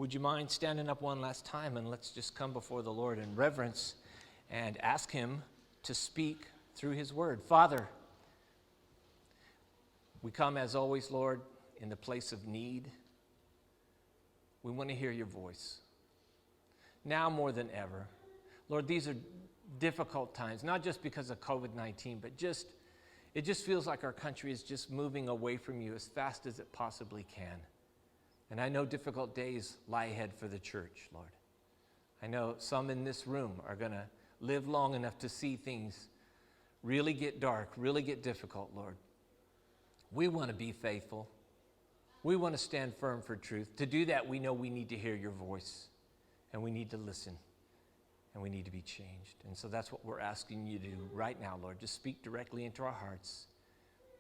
would you mind standing up one last time, and let's just come before the Lord in reverence and ask him to speak through his word. Father, we come as always, Lord, in the place of need. We want to hear your voice. Now more than ever. Lord, these are difficult times, not just because of COVID-19, but it just feels like our country is just moving away from you as fast as it possibly can. And I know difficult days lie ahead for the church, Lord. I know some in this room are going to live long enough to see things really get dark, really get difficult, Lord. We want to be faithful. We want to stand firm for truth. To do that, we know we need to hear your voice, and we need to listen, and we need to be changed. And so that's what we're asking you to do right now, Lord. Just speak directly into our hearts.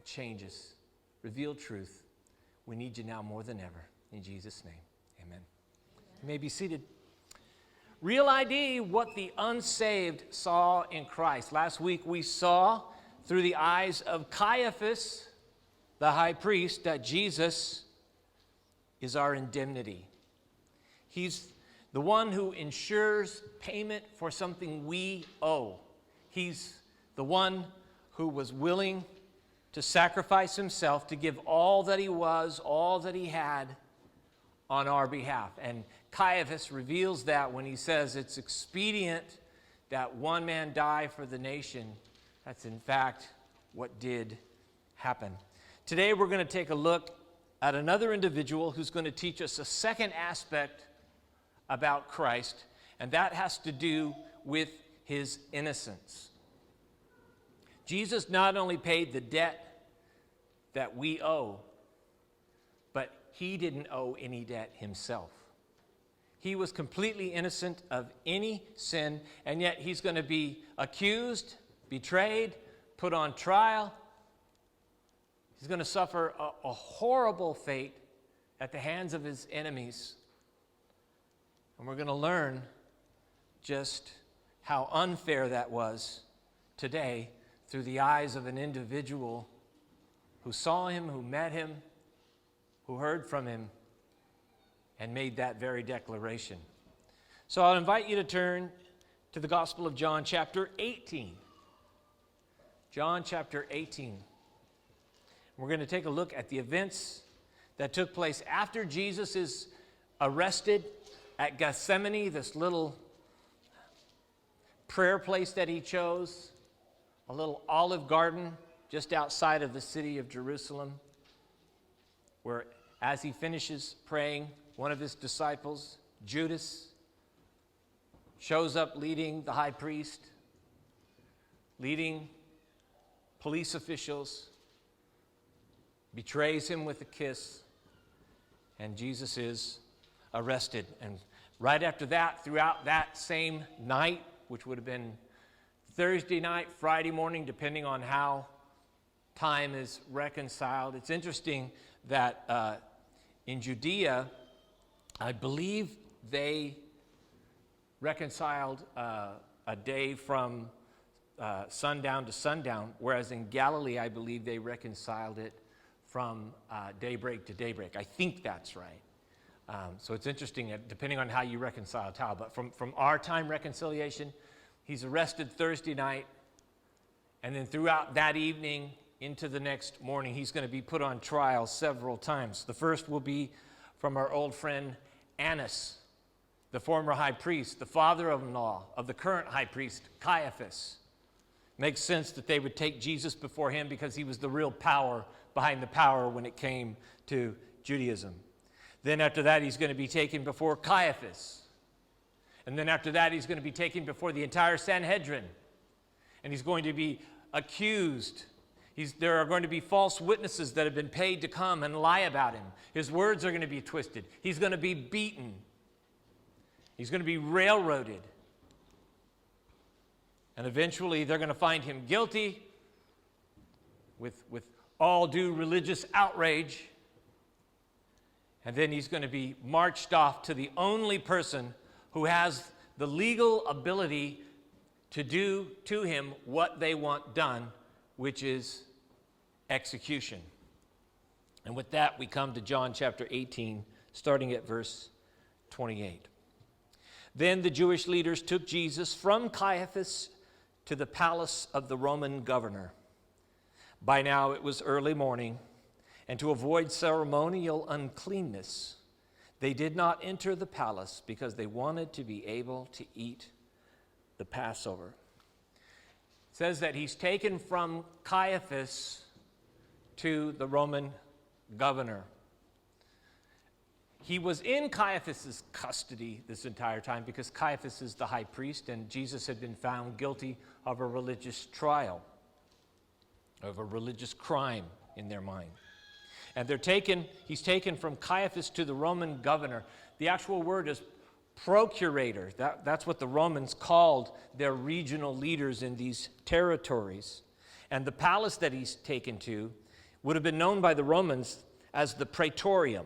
Change us. Reveal truth. We need you now more than ever. In Jesus' name, amen. You may be seated. Real ID, what the unsaved saw in Christ. Last week we saw through the eyes of Caiaphas, the high priest, that Jesus is our indemnity. He's the one who ensures payment for something we owe. He's the one who was willing to sacrifice himself, to give all that he was, all that he had on our behalf. And Caiaphas reveals that when he says it's expedient that one man die for the nation. That's in fact what did happen. Today we're going to take a look at another individual who's going to teach us a second aspect about Christ, and that has to do with his innocence. Jesus not only paid the debt that we owe, but he didn't owe any debt himself. He was completely innocent of any sin, and yet he's going to be accused, betrayed, put on trial. He's going to suffer a horrible fate at the hands of his enemies. And we're going to learn just how unfair that was today through the eyes of an individual who saw him, who met him, who heard from him, and made that very declaration. So I'll invite you to turn to the Gospel of John, chapter 18. John, chapter 18. We're going to take a look at the events that took place after Jesus is arrested at Gethsemane, this little prayer place that he chose, a little olive garden just outside of the city of Jerusalem, where as he finishes praying, one of his disciples, Judas, shows up leading the high priest, leading police officials, betrays him with a kiss, and Jesus is arrested. And right after that, throughout that same night, which would have been Thursday night, Friday morning, depending on how time is reconciled. It's interesting that in Judaea, I believe they reconciled a day from sundown to sundown, whereas in Galilee, I believe they reconciled it from daybreak to daybreak. I think that's right. So it's interesting, depending on how you reconcile how. But from our time reconciliation, he's arrested Thursday night, and then throughout that evening into the next morning, he's going to be put on trial several times. The first will be from our old friend Annas, the former high priest, the father-in-law of the current high priest, Caiaphas. Makes sense that they would take Jesus before him because he was the real power behind the power when it came to Judaism. Then after that, he's going to be taken before Caiaphas. And then after that, he's going to be taken before the entire Sanhedrin. And he's going to be accused. There are going to be false witnesses that have been paid to come and lie about him. His words are going to be twisted. He's going to be beaten. He's going to be railroaded. And eventually, they're going to find him guilty with all due religious outrage. And then he's going to be marched off to the only person who has the legal ability to do to him what they want done, which is execution. And with that, we come to John chapter 18, starting at verse 28. Then the Jewish leaders took Jesus from Caiaphas to the palace of the Roman governor. By now it was early morning, and to avoid ceremonial uncleanness, they did not enter the palace because they wanted to be able to eat the Passover. It says that he's taken from Caiaphas to the Roman governor. He was in Caiaphas' custody this entire time because Caiaphas is the high priest, and Jesus had been found guilty of a religious trial, of a religious crime in their mind. And he's taken from Caiaphas to the Roman governor. The actual word is procurator. That's what the Romans called their regional leaders in these territories. And the palace that he's taken to would have been known by the Romans as the praetorium.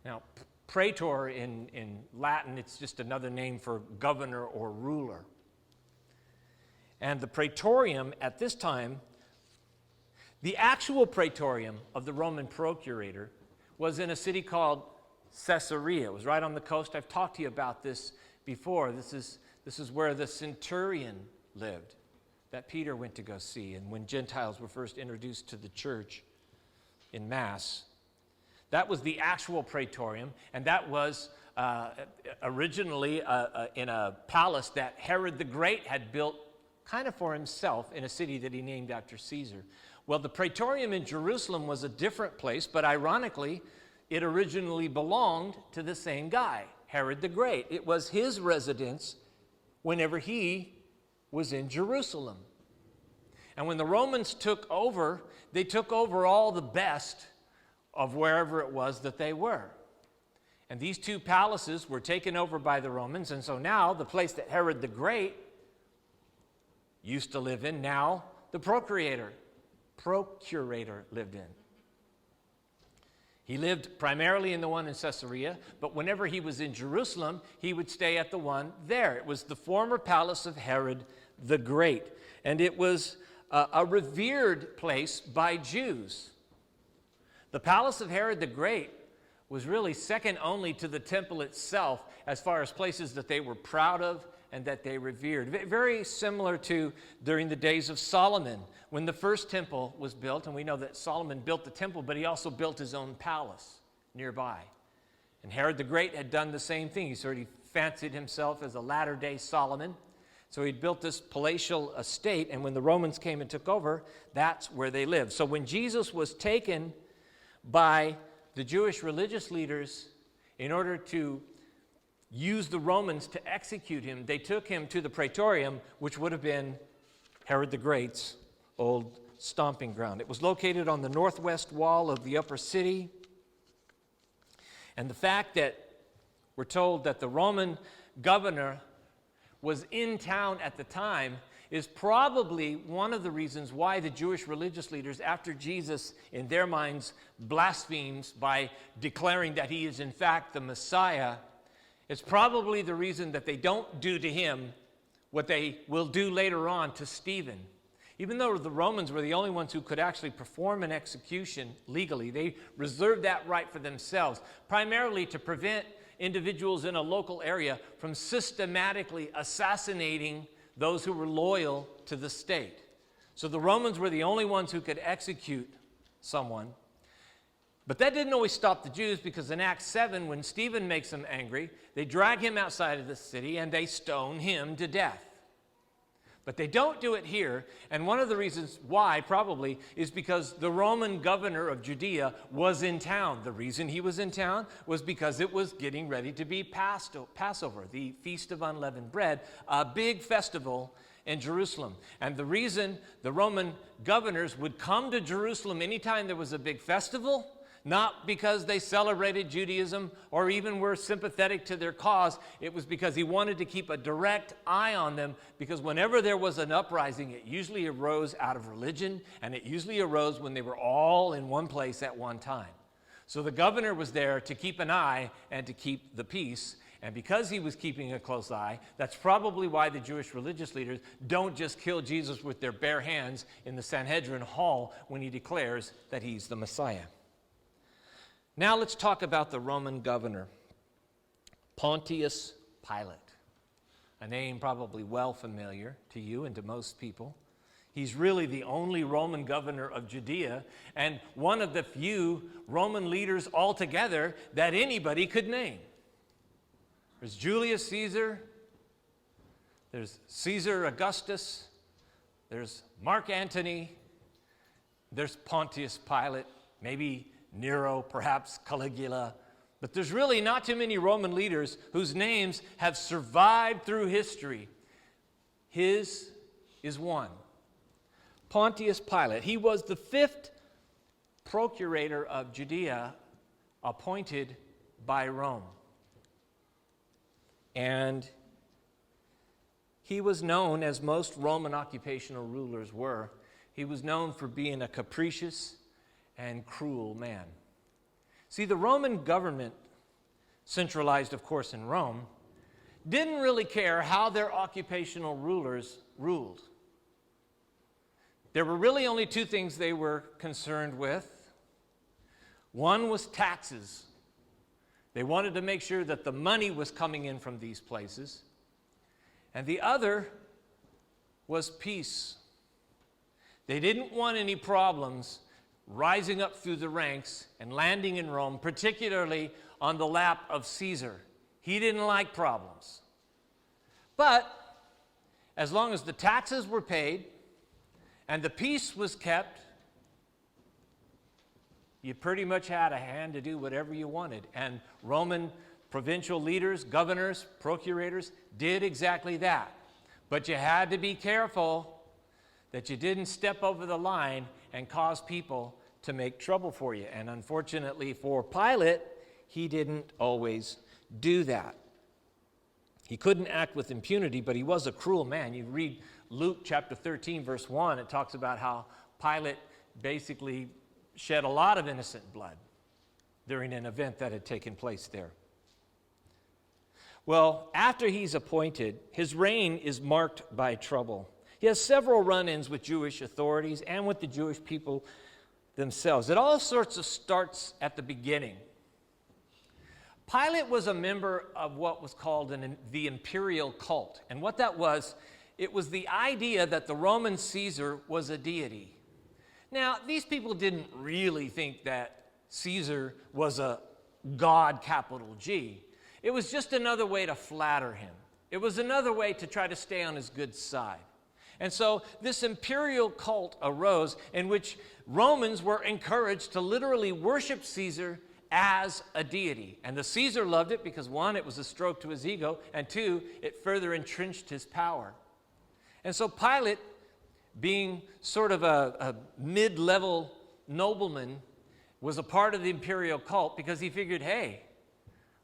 Now, praetor in Latin, it's just another name for governor or ruler. And the praetorium at this time, the actual praetorium of the Roman procurator was in a city called Caesarea. It was right on the coast. I've talked to you about this before. This is where the centurion lived that Peter went to go see, and when Gentiles were first introduced to the church in Mass. That was the actual praetorium, and that was originally in a palace that Herod the Great had built kind of for himself in a city that he named after Caesar. Well, the praetorium in Jerusalem was a different place, but ironically, it originally belonged to the same guy, Herod the Great. It was his residence whenever he was in Jerusalem. And when the Romans took over, they took over all the best of wherever it was that they were. And these two palaces were taken over by the Romans, and so now the place that Herod the Great used to live in, now the procurator lived in. He lived primarily in the one in Caesarea, but whenever he was in Jerusalem, he would stay at the one there. It was the former palace of Herod the Great, and it was a revered place by Jews. The palace of Herod the Great was really second only to the temple itself as far as places that they were proud of and that they revered. Very similar to during the days of Solomon, when the first temple was built, and we know that Solomon built the temple, but he also built his own palace nearby. And Herod the Great had done the same thing. He sort of fancied himself as a latter-day Solomon. So he'd built this palatial estate, and when the Romans came and took over, that's where they lived. So when Jesus was taken by the Jewish religious leaders in order to use the Romans to execute him, they took him to the praetorium, which would have been Herod the Great's old stomping ground. It was located on the northwest wall of the upper city. And the fact that we're told that the Roman governor was in town at the time is probably one of the reasons why the Jewish religious leaders, after Jesus, in their minds, blasphemes by declaring that he is in fact the Messiah, it's probably the reason that they don't do to him what they will do later on to Stephen. Even though the Romans were the only ones who could actually perform an execution legally, they reserved that right for themselves, primarily to prevent individuals in a local area from systematically assassinating those who were loyal to the state. So the Romans were the only ones who could execute someone. But that didn't always stop the Jews, because in Acts 7, when Stephen makes them angry, they drag him outside of the city and they stone him to death. But they don't do it here, and one of the reasons why probably is because the Roman governor of Judea was in town. The reason he was in town was because it was getting ready to be Passover, the Feast of Unleavened Bread, a big festival in Jerusalem. And the reason the Roman governors would come to Jerusalem anytime there was a big festival, not because they celebrated Judaism or even were sympathetic to their cause. It was because he wanted to keep a direct eye on them, because whenever there was an uprising, it usually arose out of religion, and it usually arose when they were all in one place at one time. So the governor was there to keep an eye and to keep the peace. And because he was keeping a close eye, that's probably why the Jewish religious leaders don't just kill Jesus with their bare hands in the Sanhedrin hall when he declares that he's the Messiah. Now let's talk about the Roman governor. Pontius Pilate, a name probably well familiar to you and to most people. He's really the only Roman governor of Judea and one of the few Roman leaders altogether that anybody could name. There's Julius Caesar, there's Caesar Augustus, there's Mark Antony, there's Pontius Pilate, maybe Nero, perhaps Caligula. But there's really not too many Roman leaders whose names have survived through history. His is one. Pontius Pilate. He was the 5th procurator of Judea appointed by Rome. And he was known, as most Roman occupational rulers were, he was known for being a capricious and cruel man. See, the Roman government, centralized, of course, in Rome, didn't really care how their occupational rulers ruled. There were really only 2 things they were concerned with. One was taxes. They wanted to make sure that the money was coming in from these places. And the other was peace. They didn't want any problems rising up through the ranks and landing in Rome, particularly on the lap of Caesar. He didn't like problems. But as long as the taxes were paid and the peace was kept, you pretty much had a hand to do whatever you wanted. And Roman provincial leaders, governors, procurators did exactly that. But you had to be careful that you didn't step over the line and cause people to make trouble for you. And unfortunately for Pilate, he didn't always do that. He couldn't act with impunity, but he was a cruel man. You read Luke chapter 13, verse 1, it talks about how Pilate basically shed a lot of innocent blood during an event that had taken place there. Well, after he's appointed, his reign is marked by trouble. He has several run-ins with Jewish authorities and with the Jewish people themselves. It all sorts of starts at the beginning. Pilate was a member of what was called the imperial cult. And what that was, it was the idea that the Roman Caesar was a deity. Now, these people didn't really think that Caesar was a God, capital G. It was just another way to flatter him. It was another way to try to stay on his good side. And so this imperial cult arose in which Romans were encouraged to literally worship Caesar as a deity. And the Caesar loved it because, 1, it was a stroke to his ego, and 2, it further entrenched his power. And so Pilate, being sort of a mid-level nobleman, was a part of the imperial cult because he figured, hey,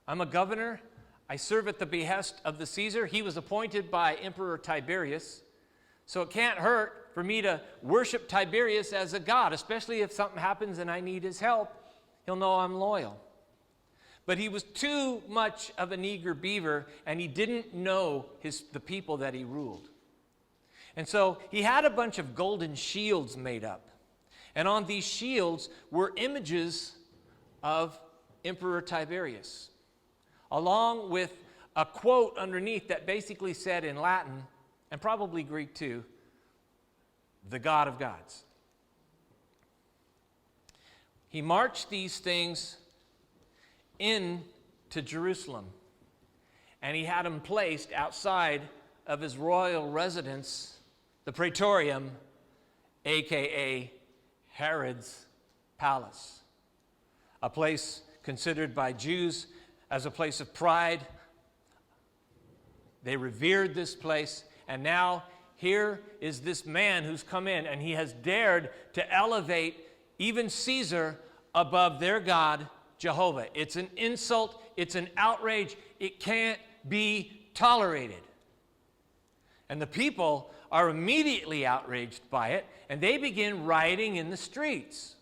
I'm a governor. I serve at the behest of the Caesar. He was appointed by Emperor Tiberius. So it can't hurt for me to worship Tiberius as a god, especially if something happens and I need his help. He'll know I'm loyal. But he was too much of an eager beaver, and he didn't know the people that he ruled. And so he had a bunch of golden shields made up. And on these shields were images of Emperor Tiberius, along with a quote underneath that basically said in Latin, and probably Greek too, "The God of gods." He marched these things into Jerusalem, and he had them placed outside of his royal residence, the Praetorium, aka Herod's palace, a place considered by Jews as a place of pride. They revered this place, and now here is this man who's come in, and he has dared to elevate even Caesar above their God, Jehovah. It's an insult. It's an outrage. It can't be tolerated. And the people are immediately outraged by it, and they begin rioting in the streets.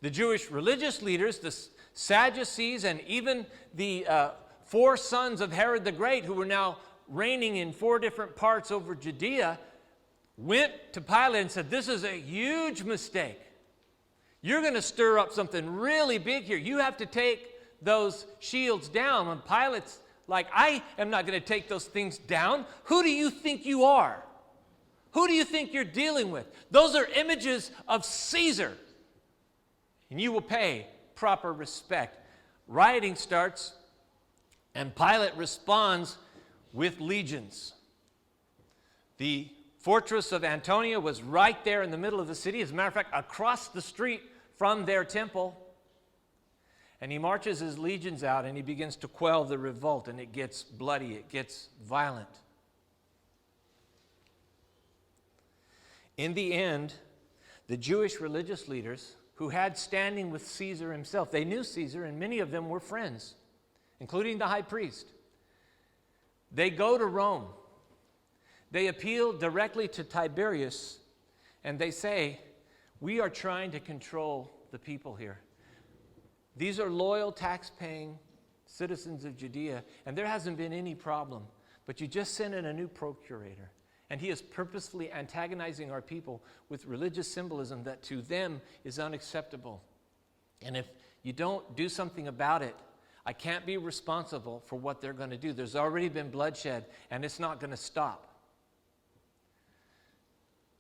The Jewish religious leaders, the Sadducees, and even the 4 sons of Herod the Great, who were now reigning in 4 different parts over Judea, went to Pilate and said, "This is a huge mistake. You're going to stir up something really big here. You have to take those shields down. When Pilate's like, I am not going to take those things down. Who do you think you are? Who do you think you're dealing with? Those are images of Caesar. And you will pay proper respect. Rioting starts, and Pilate responds with legions. The fortress of Antonia was right there in the middle of the city. As a matter of fact, across the street from their temple. And he marches his legions out, and he begins to quell the revolt, and it gets bloody, it gets violent. In the end, the Jewish religious leaders who had standing with Caesar himself, they knew Caesar, and many of them were friends, including the high priest. They go to Rome. They appeal directly to Tiberius, and they say, we are trying to control the people here. These are loyal, tax-paying citizens of Judea, and there hasn't been any problem. But you just sent in a new procurator, and he is purposefully antagonizing our people with religious symbolism that to them is unacceptable. And if you don't do something about it, I can't be responsible for what they're going to do. There's already been bloodshed, and it's not going to stop.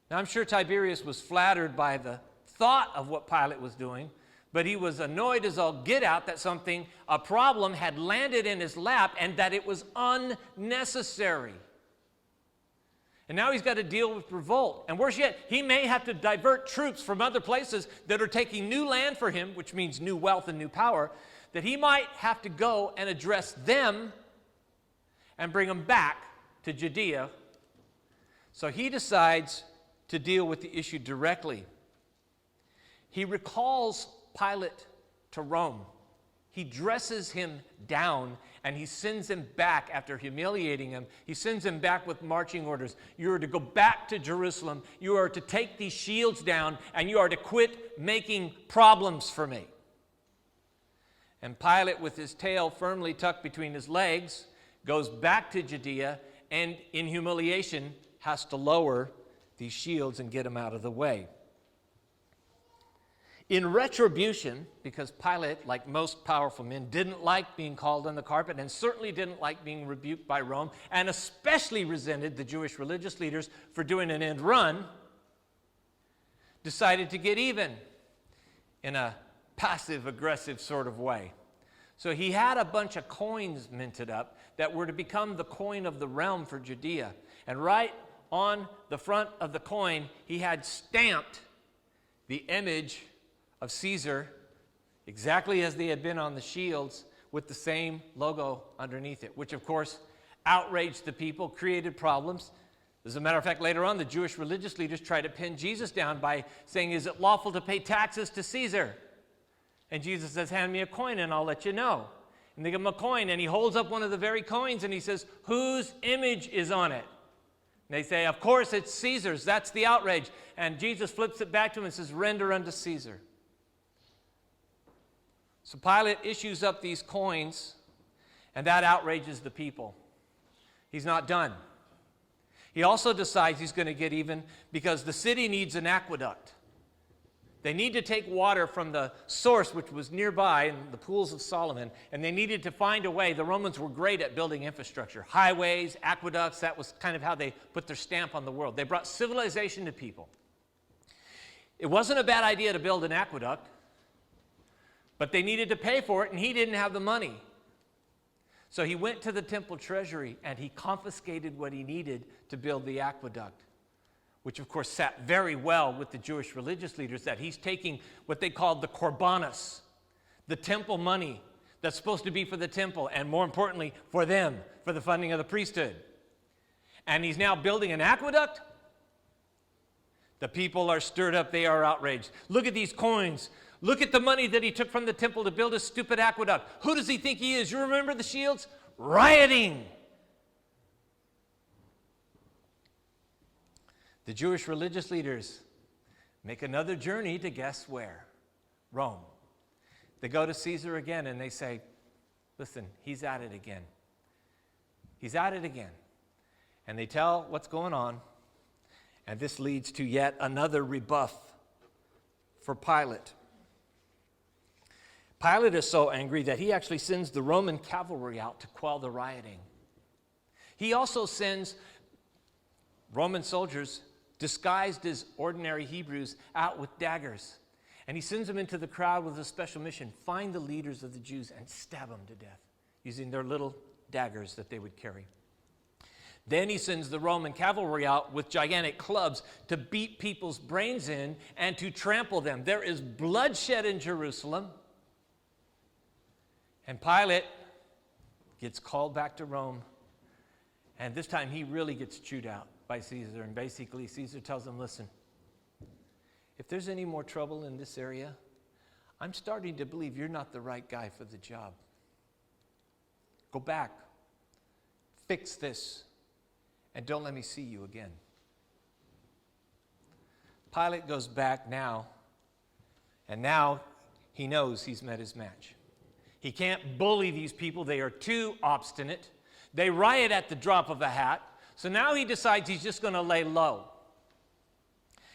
Now, I'm sure Tiberius was flattered by the thought of what Pilate was doing, but he was annoyed as all get out that a problem had landed in his lap and that it was unnecessary. And now he's got to deal with revolt. And worse yet, he may have to divert troops from other places that are taking new land for him, which means new wealth and new power, that he might have to go and address them and bring them back to Judea. So he decides to deal with the issue directly. He recalls Pilate to Rome. He dresses him down and he sends him back after humiliating him. He sends him back with marching orders. You are to go back to Jerusalem. You are to take these shields down and you are to quit making problems for me. And Pilate, with his tail firmly tucked between his legs, goes back to Judea and in humiliation has to lower these shields and get them out of the way. In retribution, because Pilate, like most powerful men, didn't like being called on the carpet and certainly didn't like being rebuked by Rome, and especially resented the Jewish religious leaders for doing an end run, decided to get even in a passive-aggressive sort of way. So he had a bunch of coins minted up that were to become the coin of the realm for Judea. And right on the front of the coin, he had stamped the image of Caesar, exactly as they had been on the shields, with the same logo underneath it, which of course outraged the people, created problems. As a matter of fact, later on, the Jewish religious leaders tried to pin Jesus down by saying, is it lawful to pay taxes to Caesar? And Jesus says, hand me a coin and I'll let you know. And they give him a coin, and he holds up one of the very coins and he says, whose image is on it? And they say, of course it's Caesar's. That's the outrage. And Jesus flips it back to him and says, render unto Caesar. So Pilate issues up these coins, and that outrages the people. He's not done. He also decides he's going to get even because the city needs an aqueduct. They need to take water from the source, which was nearby in the pools of Solomon, and they needed to find a way. The Romans were great at building infrastructure. Highways, aqueducts, that was kind of how they put their stamp on the world. They brought civilization to people. It wasn't a bad idea to build an aqueduct, but they needed to pay for it, and he didn't have the money. So he went to the temple treasury, and he confiscated what he needed to build the aqueduct, which of course sat very well with the Jewish religious leaders, that he's taking what they called the korbanos, the temple money that's supposed to be for the temple, and more importantly, for them, for the funding of the priesthood. And he's now building an aqueduct. The people are stirred up. They are outraged. Look at these coins. Look at the money that he took from the temple to build a stupid aqueduct. Who does he think he is? You remember the shields? Rioting. The Jewish religious leaders make another journey to guess where? Rome. They go to Caesar again and they say, listen, he's at it again. He's at it again. And they tell what's going on. And this leads to yet another rebuff for Pilate. Pilate is so angry that he actually sends the Roman cavalry out to quell the rioting. He also sends Roman soldiers disguised as ordinary Hebrews out with daggers. And he sends them into the crowd with a special mission: find the leaders of the Jews and stab them to death using their little daggers that they would carry. Then he sends the Roman cavalry out with gigantic clubs to beat people's brains in and to trample them. There is bloodshed in Jerusalem. And Pilate gets called back to Rome. And this time he really gets chewed out by Caesar. And basically Caesar tells him, listen, if there's any more trouble in this area, I'm starting to believe you're not the right guy for the job. Go back, fix this, and don't let me see you again. Pilate goes back now, and now he knows he's met his match. He can't bully these people. They are too obstinate. They riot at the drop of a hat. So now he decides he's just going to lay low.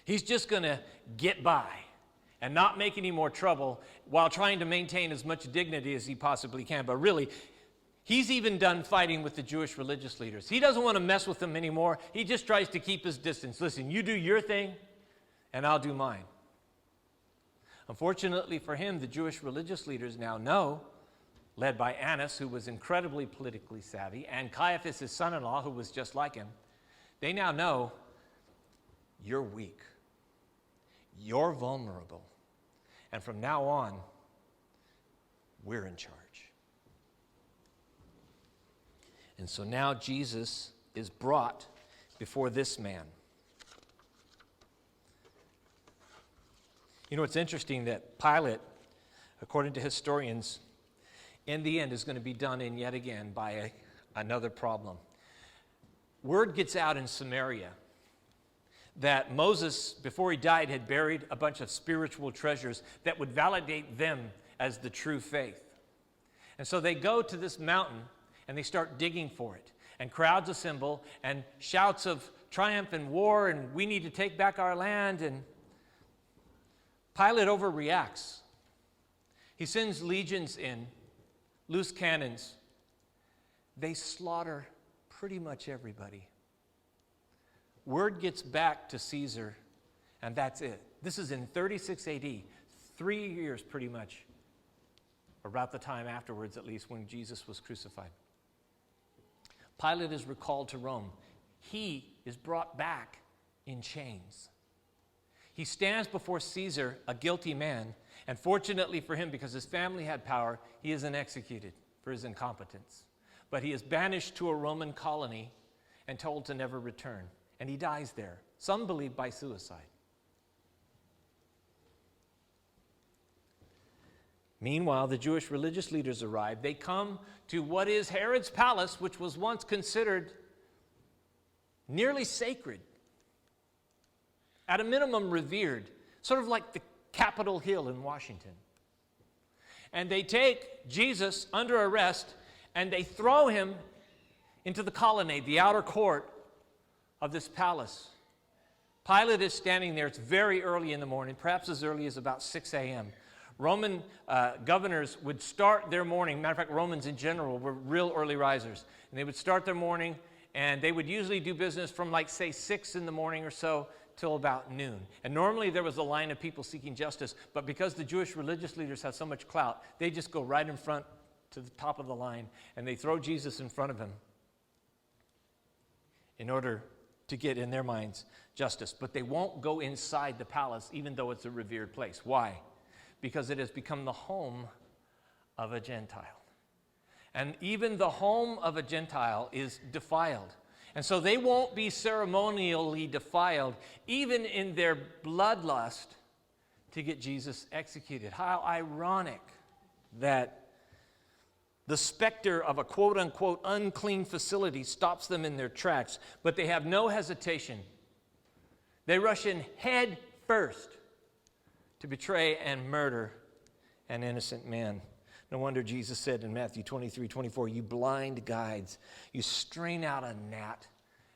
He's just going to get by and not make any more trouble while trying to maintain as much dignity as he possibly can. But really, he's even done fighting with the Jewish religious leaders. He doesn't want to mess with them anymore. He just tries to keep his distance. Listen, you do your thing, and I'll do mine. Unfortunately for him, the Jewish religious leaders now know, led by Annas, who was incredibly politically savvy, and Caiaphas, his son-in-law, who was just like him, they now know you're weak. You're vulnerable. And from now on, we're in charge. And so now Jesus is brought before this man. You know, it's interesting that Pilate, according to historians, in the end is going to be done in yet again by another problem. Word gets out in Samaria that Moses, before he died, had buried a bunch of spiritual treasures that would validate them as the true faith. And so they go to this mountain and they start digging for it. And crowds assemble and shouts of triumph and war and we need to take back our land. And Pilate overreacts. He sends legions in, loose cannons. They slaughter pretty much everybody. Word gets back to Caesar, and that's it. This is in 36 AD, 3 years pretty much, about the time afterwards at least, when Jesus was crucified. Pilate is recalled to Rome. He is brought back in chains. He stands before Caesar, a guilty man, and fortunately for him, because his family had power, he isn't executed for his incompetence. But he is banished to a Roman colony and told to never return. And he dies there, some believe by suicide. Meanwhile, the Jewish religious leaders arrive. They come to what is Herod's palace, which was once considered nearly sacred, at a minimum revered, sort of like the Capitol Hill in Washington. And they take Jesus under arrest and they throw him into the colonnade, the outer court of this palace. Pilate is standing there. It's very early in the morning, perhaps as early as about 6 a.m. Roman governors would start their morning. Matter of fact, Romans in general were real early risers. And they would start their morning, and they would usually do business from, like, say, 6 in the morning or so till about noon. And normally there was a line of people seeking justice, but because the Jewish religious leaders have so much clout, they just go right in front to the top of the line, and they throw Jesus in front of him in order to get, in their minds, justice. But they won't go inside the palace, even though it's a revered place. Why? Because it has become the home of a Gentile. And even the home of a Gentile is defiled. And so they won't be ceremonially defiled, even in their bloodlust, to get Jesus executed. How ironic that the specter of a quote-unquote unclean facility stops them in their tracks, but they have no hesitation. They rush in head first to betray and murder an innocent man. No wonder Jesus said in Matthew 23:24, "You blind guides, you strain out a gnat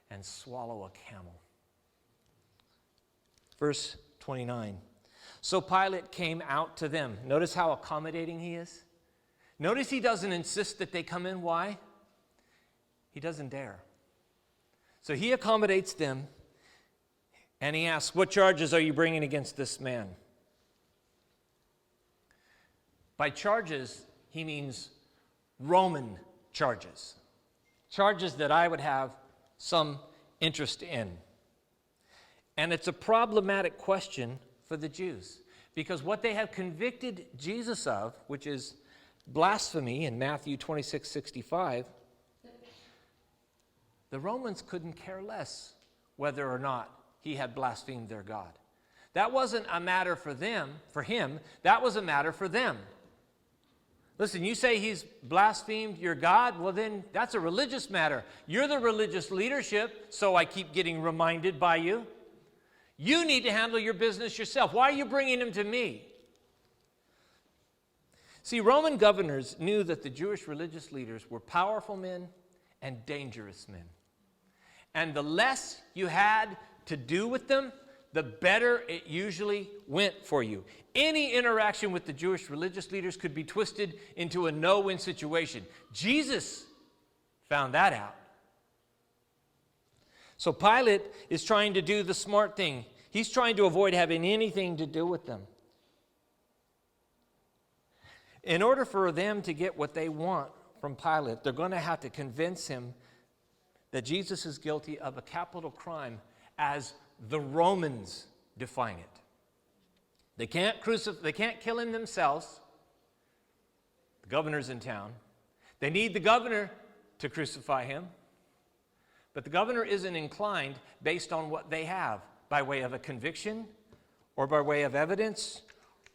and swallow a camel." Verse 29, So Pilate came out to them. Notice how accommodating he is. Notice he doesn't insist that they come in. Why? He doesn't dare. So he accommodates them, and he asks, what charges are you bringing against this man? By charges, he means Roman charges. Charges that I would have some interest in. And it's a problematic question for the Jews, because what they have convicted Jesus of, which is blasphemy in Matthew 26:65, the Romans couldn't care less whether or not he had blasphemed their God. That wasn't a matter for him, that was a matter for them. Listen, you say he's blasphemed your God, well then that's a religious matter. You're the religious leadership, so I keep getting reminded by you. You need to handle your business yourself. Why are you bringing him to me? See, Roman governors knew that the Jewish religious leaders were powerful men and dangerous men. And the less you had to do with them, the better it usually went for you. Any interaction with the Jewish religious leaders could be twisted into a no-win situation. Jesus found that out. So Pilate is trying to do the smart thing. He's trying to avoid having anything to do with them. In order for them to get what they want from Pilate, they're going to have to convince him that Jesus is guilty of a capital crime as the Romans define it. They can't kill him themselves. The governor's in town. They need the governor to crucify him. But the governor isn't inclined based on what they have, by way of a conviction, or by way of evidence,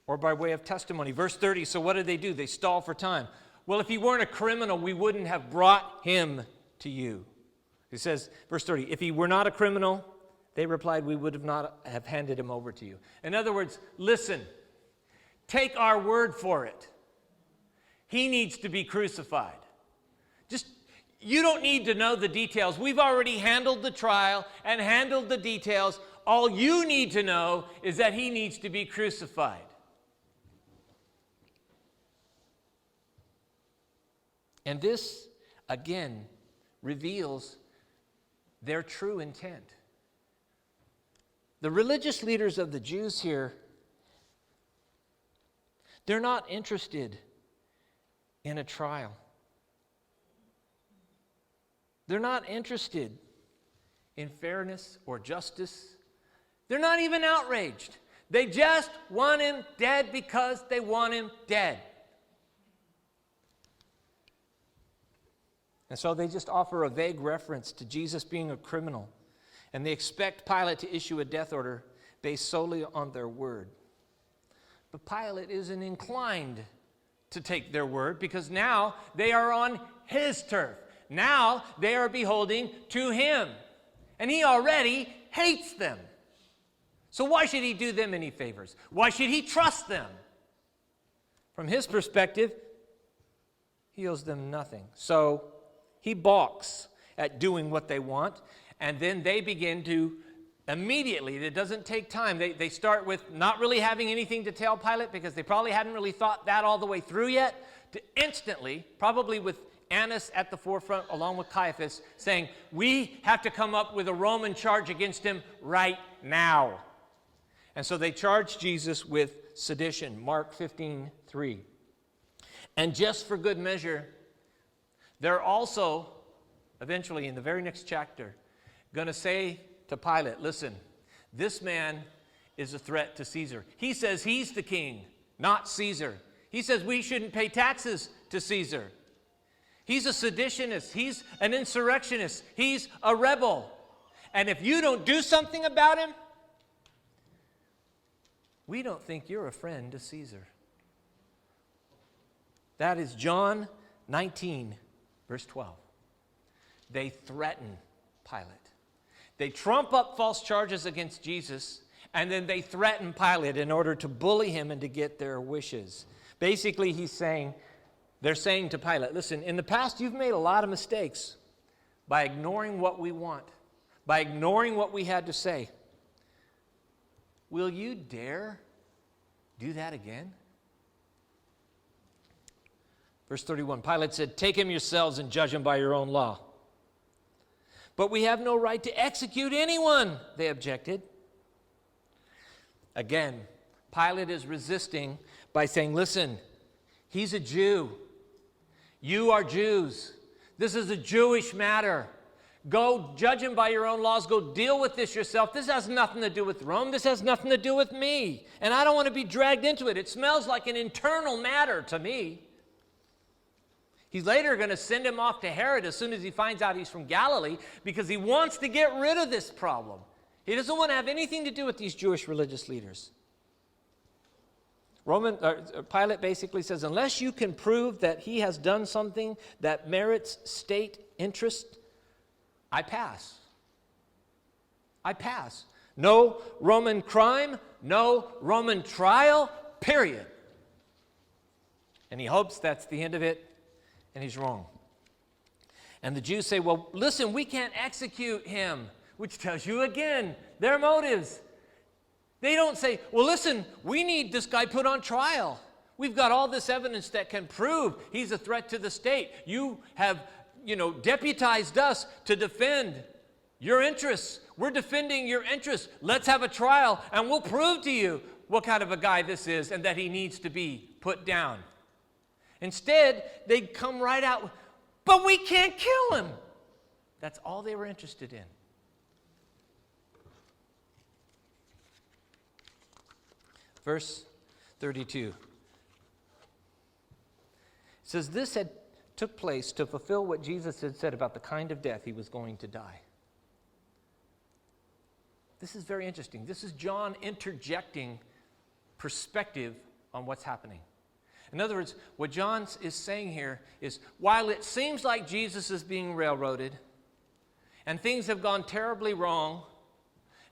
or by way of testimony. Verse 30, so what do? They stall for time. Well, if he weren't a criminal, we wouldn't have brought him to you. It says, verse 30, if he were not a criminal, they replied, we would not have handed him over to you. In other words, listen, take our word for it. He needs to be crucified. You don't need to know the details. We've already handled the trial and handled the details. All you need to know is that he needs to be crucified. And this, again, reveals their true intent. The religious leaders of the Jews here, they're not interested in a trial. They're not interested in fairness or justice. They're not even outraged. They just want him dead because they want him dead. And so they just offer a vague reference to Jesus being a criminal. And they expect Pilate to issue a death order based solely on their word. But Pilate isn't inclined to take their word, because now they are on his turf. Now they are beholding to him. And he already hates them. So why should he do them any favors? Why should he trust them? From his perspective, he owes them nothing. So he balks at doing what they want. And then they begin to immediately, it doesn't take time. They start with not really having anything to tell Pilate, because they probably hadn't really thought that all the way through yet, to instantly, probably with Annas at the forefront along with Caiaphas, saying, we have to come up with a Roman charge against him right now. And so they charge Jesus with sedition, Mark 15:3. And just for good measure, they're also, eventually in the very next chapter, going to say to Pilate, listen, this man is a threat to Caesar. He says he's the king, not Caesar. He says we shouldn't pay taxes to Caesar. He's a seditionist. He's an insurrectionist. He's a rebel. And if you don't do something about him, we don't think you're a friend to Caesar. That is John 19, verse 12. They threaten Pilate. They trump up false charges against Jesus, and then they threaten Pilate in order to bully him and to get their wishes. Basically, they're saying to Pilate, listen, in the past you've made a lot of mistakes by ignoring what we want, by ignoring what we had to say. Will you dare do that again? Verse 31, Pilate said, "Take him yourselves and judge him by your own law." "But we have no right to execute anyone," they objected. Again, Pilate is resisting by saying, listen, he's a Jew. You are Jews. This is a Jewish matter. Go judge him by your own laws. Go deal with this yourself. This has nothing to do with Rome. This has nothing to do with me. And I don't want to be dragged into it. It smells like an internal matter to me. He's later going to send him off to Herod as soon as he finds out he's from Galilee because he wants to get rid of this problem. He doesn't want to have anything to do with these Jewish religious leaders. Pilate basically says, unless you can prove that he has done something that merits state interest, I pass. I pass. No Roman crime, no Roman trial, period. And he hopes that's the end of it, and he's wrong. And the Jews say, well, listen, we can't execute him, which tells you again their motives. They don't say, well, listen, we need this guy put on trial. We've got all this evidence that can prove he's a threat to the state. You have, deputized us to defend your interests. We're defending your interests. Let's have a trial, and we'll prove to you what kind of a guy this is and that he needs to be put down. Instead, they come right out, but we can't kill him. That's all they were interested in. Verse 32. It says, this took place to fulfill what Jesus had said about the kind of death he was going to die. This is very interesting. This is John interjecting perspective on what's happening. In other words, what John is saying here is, while it seems like Jesus is being railroaded, and things have gone terribly wrong,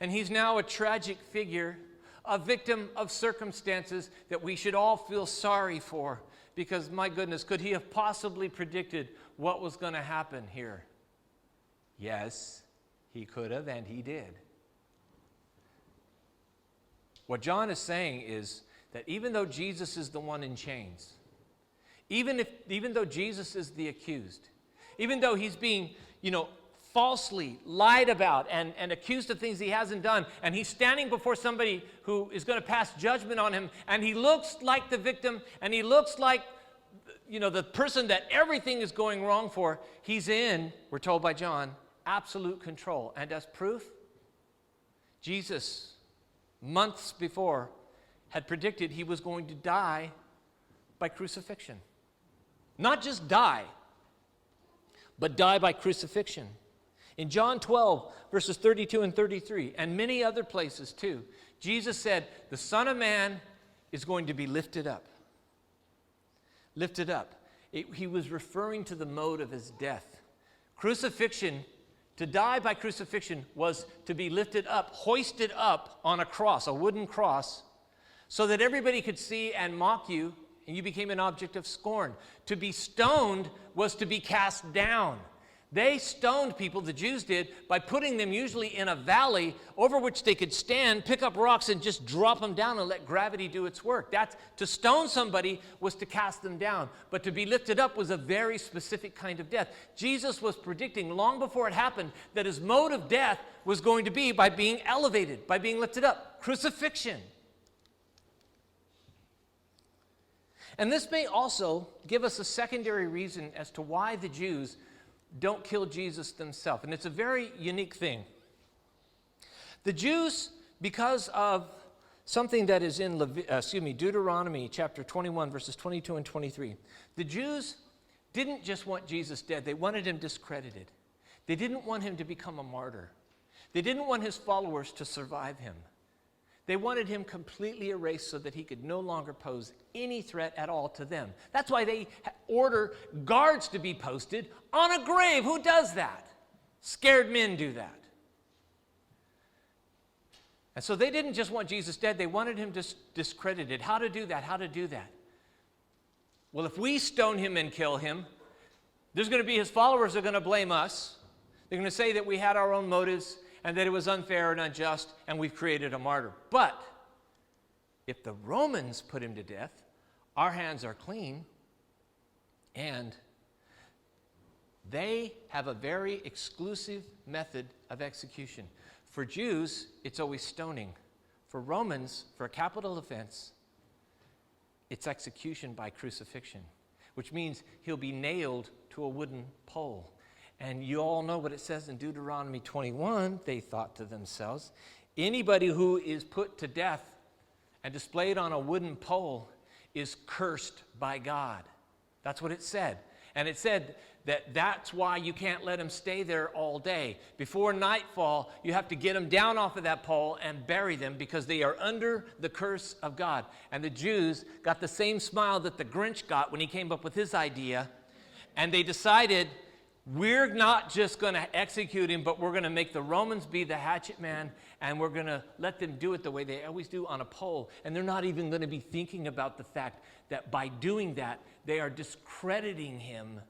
and he's now a tragic figure, a victim of circumstances that we should all feel sorry for, because, my goodness, could he have possibly predicted what was going to happen here? Yes, he could have, and he did. What John is saying is that even though Jesus is the one in chains, even though Jesus is the accused, even though he's being, falsely lied about and accused of things he hasn't done, and he's standing before somebody who is going to pass judgment on him, and he looks like the victim, and he looks like, the person that everything is going wrong for, he's in, we're told by John, absolute control. And as proof, Jesus, months before, had predicted he was going to die by crucifixion. Not just die, but die by crucifixion. In John 12, verses 32 and 33, and many other places too, Jesus said, the Son of Man is going to be lifted up. Lifted up. He was referring to the mode of his death. Crucifixion, to die by crucifixion, was to be lifted up, hoisted up on a cross, a wooden cross, so that everybody could see and mock you, and you became an object of scorn. To be stoned was to be cast down. They stoned people, the Jews did, by putting them usually in a valley over which they could stand, pick up rocks, and just drop them down and let gravity do its work. To stone somebody was to cast them down. But to be lifted up was a very specific kind of death. Jesus was predicting long before it happened that his mode of death was going to be by being elevated, by being lifted up. Crucifixion. And this may also give us a secondary reason as to why the Jews don't kill Jesus themselves. And it's a very unique thing. The Jews, because of something that is in Deuteronomy chapter 21, verses 22 and 23, the Jews didn't just want Jesus dead. They wanted him discredited. They didn't want him to become a martyr. They didn't want his followers to survive him. They wanted him completely erased so that he could no longer pose any threat at all to them. That's why they order guards to be posted on a grave. Who does that? Scared men do that. And so they didn't just want Jesus dead. They wanted him discredited. How to do that? How to do that? Well, if we stone him and kill him, there's going to be his followers are going to blame us. They're going to say that we had our own motives and that it was unfair and unjust, and we've created a martyr. But if the Romans put him to death, our hands are clean, and they have a very exclusive method of execution. For Jews, it's always stoning. For Romans, for a capital offense, it's execution by crucifixion, which means he'll be nailed to a wooden pole. And you all know what it says in Deuteronomy 21. They thought to themselves, anybody who is put to death and displayed on a wooden pole is cursed by God. That's what it said. And it said that that's why you can't let them stay there all day. Before nightfall, you have to get them down off of that pole and bury them because they are under the curse of God. And the Jews got the same smile that the Grinch got when he came up with his idea. And they decided, we're not just going to execute him, but we're going to make the Romans be the hatchet man, and we're going to let them do it the way they always do, on a pole. And they're not even going to be thinking about the fact that by doing that, they are discrediting him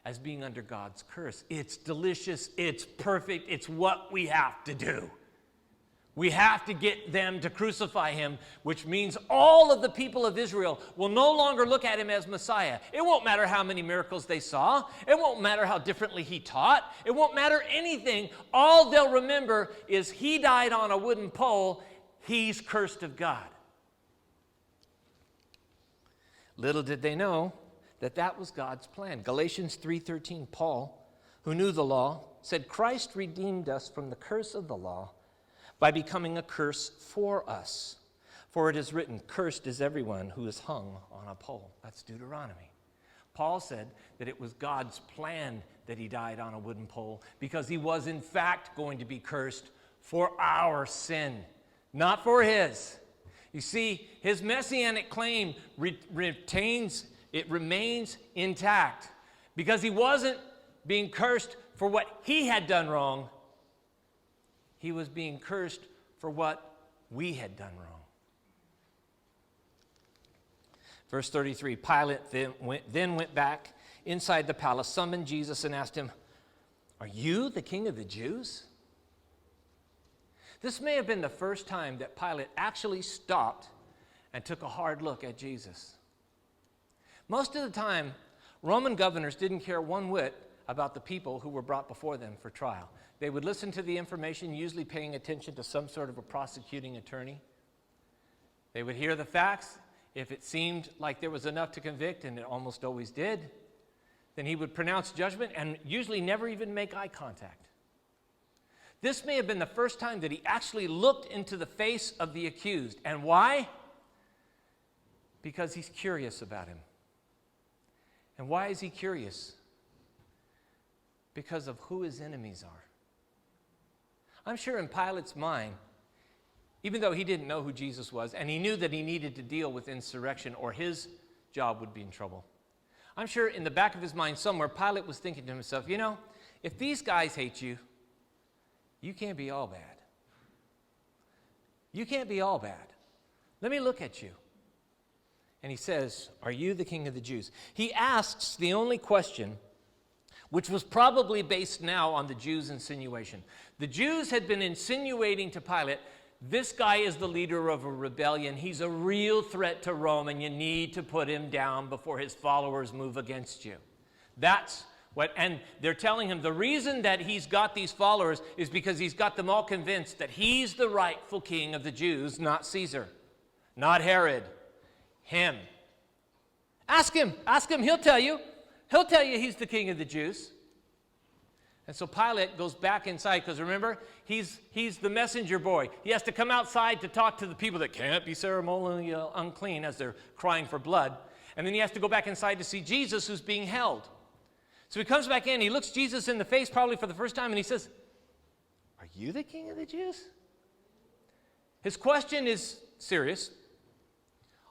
as being under God's curse. It's delicious. It's perfect. It's what we have to do. We have to get them to crucify him, which means all of the people of Israel will no longer look at him as Messiah. It won't matter how many miracles they saw. It won't matter how differently he taught. It won't matter anything. All they'll remember is he died on a wooden pole. He's cursed of God. Little did they know that that was God's plan. Galatians 3:13, Paul, who knew the law, said, Christ redeemed us from the curse of the law by becoming a curse for us. For it is written, cursed is everyone who is hung on a pole. That's Deuteronomy. Paul said that it was God's plan that he died on a wooden pole because he was in fact going to be cursed for our sin, not for his. You see, his messianic claim remains intact because he wasn't being cursed for what he had done wrong. He was being cursed for what we had done wrong. Verse 33, Pilate then went back inside the palace, summoned Jesus, and asked him, are you the king of the Jews? This may have been the first time that Pilate actually stopped and took a hard look at Jesus. Most of the time, Roman governors didn't care one whit about the people who were brought before them for trial. They would listen to the information, usually paying attention to some sort of a prosecuting attorney. They would hear the facts. If it seemed like there was enough to convict, and it almost always did, then he would pronounce judgment and usually never even make eye contact. This may have been the first time that he actually looked into the face of the accused. And why? Because he's curious about him. And why is he curious? Because of who his enemies are. I'm sure in Pilate's mind, even though he didn't know who Jesus was, and he knew that he needed to deal with insurrection or his job would be in trouble, I'm sure in the back of his mind somewhere, Pilate was thinking to himself, you know, if these guys hate you, you can't be all bad. You can't be all bad. Let me look at you. And he says, are you the king of the Jews? He asks the only question which was probably based now on the Jews' insinuation. The Jews had been insinuating to Pilate, this guy is the leader of a rebellion. He's a real threat to Rome, and you need to put him down before his followers move against you. That's what, and they're telling him the reason that he's got these followers is because he's got them all convinced that he's the rightful king of the Jews, not Caesar, not Herod, him. Ask him, he'll tell you. He'll tell you he's the king of the Jews. And so Pilate goes back inside because remember, he's the messenger boy. He has to come outside to talk to the people that can't be ceremonially unclean as they're crying for blood. And then he has to go back inside to see Jesus who's being held. So he comes back in, he looks Jesus in the face probably for the first time, and he says, are you the king of the Jews? His question is serious.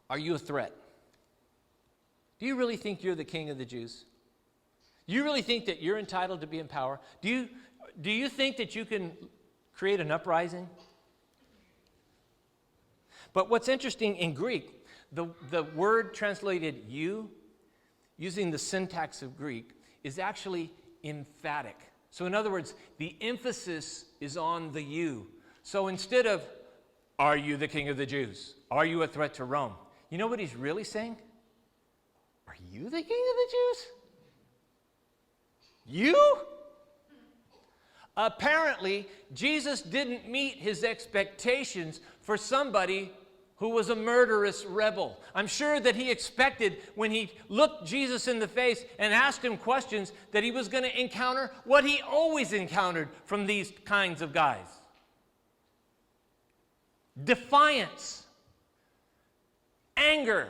Are you a threat? Do you really think you're the king of the Jews? Do you really think that you're entitled to be in power? Do you think that you can create an uprising? But what's interesting in Greek, the word translated you, using the syntax of Greek, is actually emphatic. So in other words, the emphasis is on the you. So instead of, Are you the king of the Jews? Are you a threat to Rome? You know what he's really saying? Are you the king of the Jews? You? Apparently, Jesus didn't meet his expectations for somebody who was a murderous rebel. I'm sure that he expected, when he looked Jesus in the face and asked him questions, that he was going to encounter what he always encountered from these kinds of guys. Defiance, anger,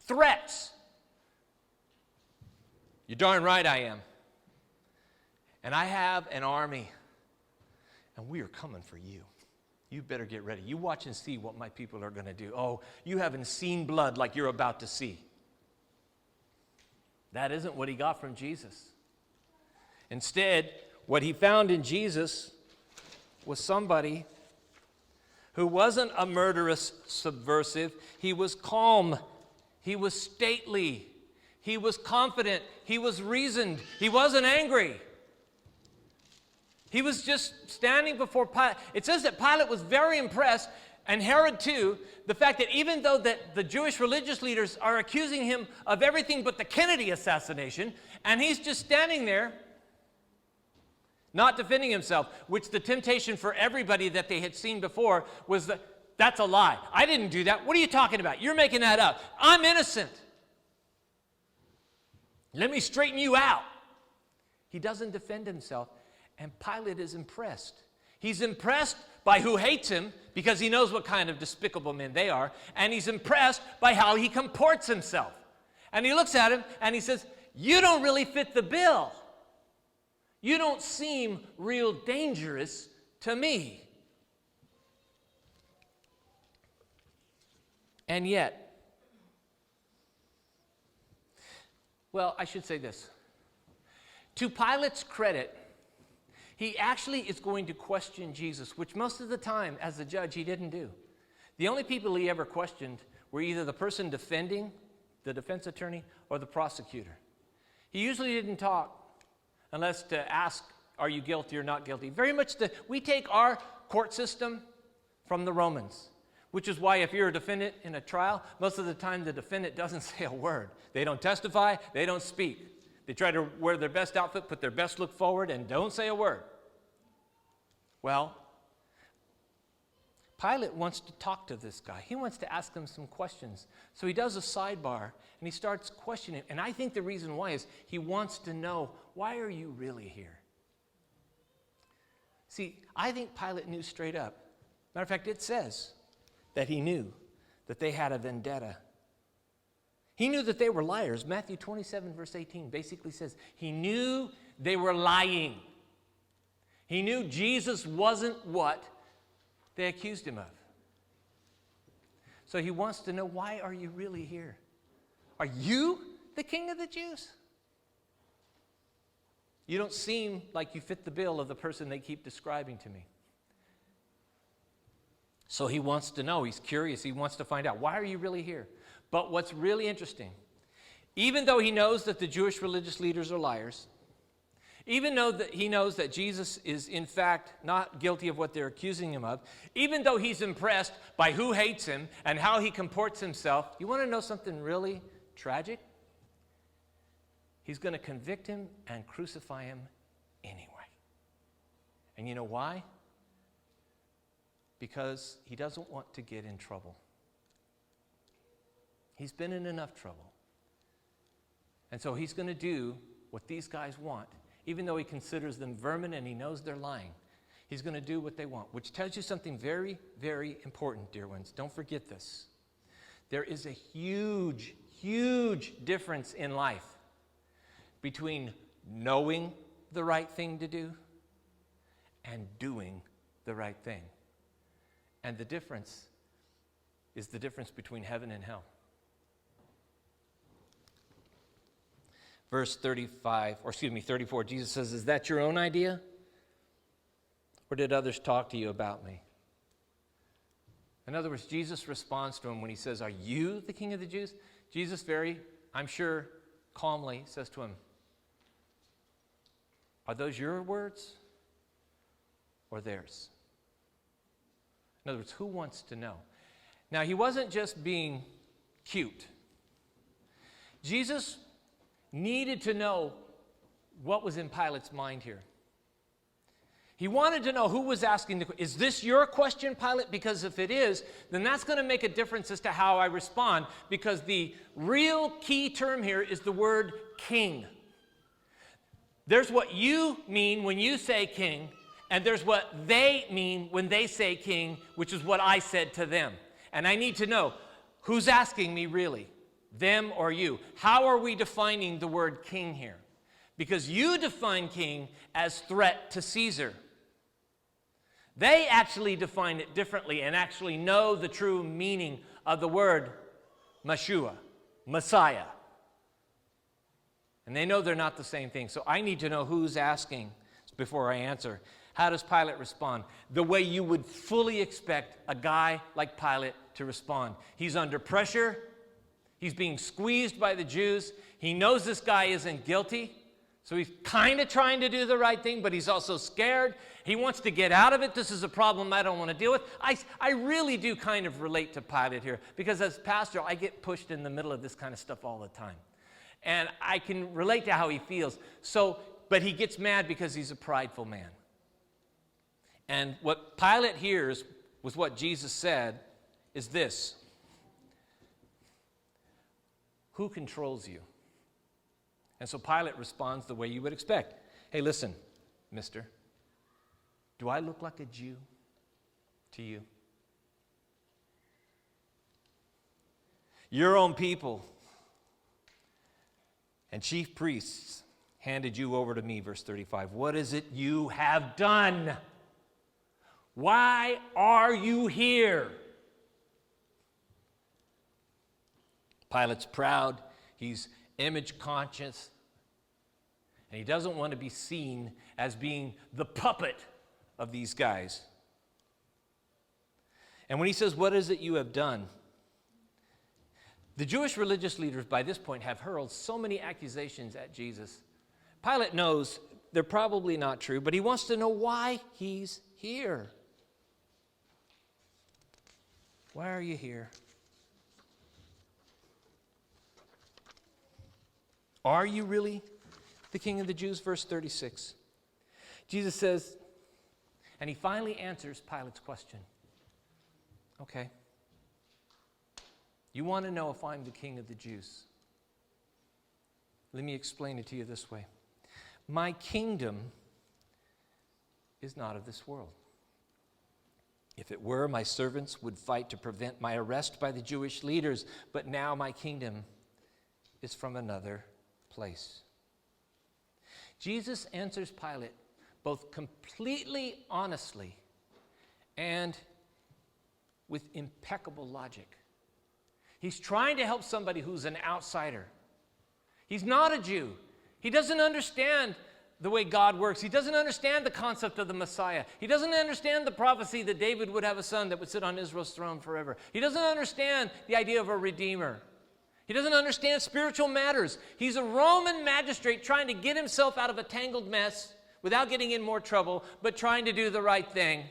threats. You're darn right I am. And I have an army, and we are coming for you. You better get ready. You watch and see what my people are going to do. Oh, you haven't seen blood like you're about to see. That isn't what he got from Jesus. Instead, what he found in Jesus was somebody who wasn't a murderous subversive. He was calm. He was stately. He was confident. He was reasoned. He wasn't angry. He was just standing before Pilate. It says that Pilate was very impressed, and Herod too, the fact that even though that the Jewish religious leaders are accusing him of everything but the Kennedy assassination, and he's just standing there, not defending himself, which the temptation for everybody that they had seen before was that that's a lie. I didn't do that. What are you talking about? You're making that up. I'm innocent. Let me straighten you out. He doesn't defend himself. And Pilate is impressed. He's impressed by who hates him because he knows what kind of despicable men they are. And he's impressed by how he comports himself. And he looks at him and he says, you don't really fit the bill. You don't seem real dangerous to me. And yet, well, I should say this. To Pilate's credit, he actually is going to question Jesus, which most of the time, as a judge, he didn't do. The only people he ever questioned were either the person defending, the defense attorney, or the prosecutor. He usually didn't talk unless to ask, are you guilty or not guilty? Very much we take our court system from the Romans, which is why if you're a defendant in a trial, most of the time the defendant doesn't say a word. They don't testify, they don't speak. They try to wear their best outfit, put their best look forward, and don't say a word. Well, Pilate wants to talk to this guy. He wants to ask him some questions. So he does a sidebar, and he starts questioning. And I think the reason why is he wants to know, why are you really here? See, I think Pilate knew straight up. Matter of fact, it says that he knew that they had a vendetta. He knew that they were liars. Matthew 27, verse 18 basically says he knew they were lying. He knew Jesus wasn't what they accused him of. So he wants to know, why are you really here? Are you the king of the Jews? You don't seem like you fit the bill of the person they keep describing to me. So he wants to know. He's curious. He wants to find out, why are you really here? But what's really interesting, even though he knows that the Jewish religious leaders are liars, even though that he knows that Jesus is in fact not guilty of what they're accusing him of, even though he's impressed by who hates him and how he comports himself, you want to know something really tragic? He's going to convict him and crucify him anyway. And you know why? Because he doesn't want to get in trouble. He's been in enough trouble. And so he's going to do what these guys want, even though he considers them vermin and he knows they're lying. He's going to do what they want, which tells you something very, very important, dear ones. Don't forget this. There is a huge, huge difference in life between knowing the right thing to do and doing the right thing. And the difference is the difference between heaven and hell. Verse 34, Jesus says, is that your own idea? Or did others talk to you about me? In other words, Jesus responds to him when he says, are you the king of the Jews? Jesus I'm sure, calmly says to him, are those your words or theirs? In other words, who wants to know? Now, he wasn't just being cute. Jesus needed to know what was in Pilate's mind here. He wanted to know who was asking the question. Is this your question, Pilate? Because if it is, then that's going to make a difference as to how I respond, because the real key term here is the word king. There's what you mean when you say king, and there's what they mean when they say king, which is what I said to them. And I need to know, who's asking me really? Them or you? How are we defining the word king here? Because you define king as threat to Caesar. They actually define it differently and actually know the true meaning of the word Meshua, Messiah. And they know they're not the same thing. So I need to know who's asking before I answer. How does Pilate respond? The way you would fully expect a guy like Pilate to respond. He's under pressure. He's being squeezed by the Jews. He knows this guy isn't guilty. So he's kind of trying to do the right thing, but he's also scared. He wants to get out of it. This is a problem I don't want to deal with. I really do kind of relate to Pilate here, because as pastor, I get pushed in the middle of this kind of stuff all the time. And I can relate to how he feels. But he gets mad because he's a prideful man. And what Pilate hears with what Jesus said is this: who controls you? And so Pilate responds the way you would expect. Hey, listen, mister, do I look like a Jew to you? Your own people and chief priests handed you over to me, verse 35. What is it you have done? Why are you here? Pilate's proud. He's image conscious. And he doesn't want to be seen as being the puppet of these guys. And when he says, what is it you have done? The Jewish religious leaders by this point have hurled so many accusations at Jesus. Pilate knows they're probably not true, but he wants to know why he's here. Why are you here? Are you really the King of the Jews? Verse 36. Jesus says, and he finally answers Pilate's question. Okay. You want to know if I'm the King of the Jews? Let me explain it to you this way. My kingdom is not of this world. If it were, my servants would fight to prevent my arrest by the Jewish leaders, but now my kingdom is from another place. Jesus answers Pilate both completely honestly and with impeccable logic. He's trying to help somebody who's an outsider. He's not a Jew. He doesn't understand the way God works. He doesn't understand the concept of the Messiah. He doesn't understand the prophecy that David would have a son that would sit on Israel's throne forever. He doesn't understand the idea of a redeemer. He doesn't understand spiritual matters. He's a Roman magistrate trying to get himself out of a tangled mess without getting in more trouble, but trying to do the right thing.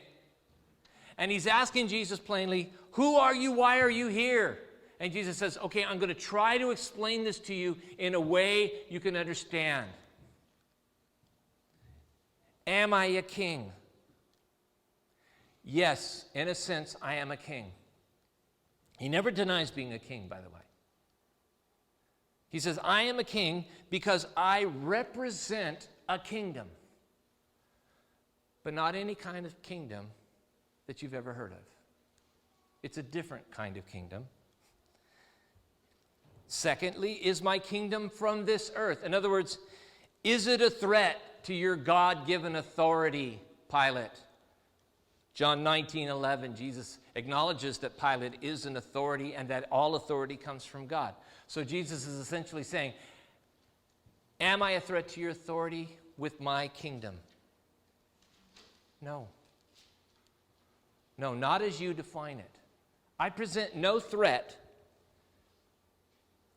And he's asking Jesus plainly, who are you? Why are you here? And Jesus says, okay, I'm going to try to explain this to you in a way you can understand. Am I a king? Yes, in a sense, I am a king. He never denies being a king, by the way. He says, I am a king because I represent a kingdom. But not any kind of kingdom that you've ever heard of. It's a different kind of kingdom. Secondly, is my kingdom from this earth? In other words, is it a threat to your God-given authority, Pilate? John 19:11, Jesus acknowledges that Pilate is an authority and that all authority comes from God. So Jesus is essentially saying, am I a threat to your authority with my kingdom? No. No, not as you define it. I present no threat.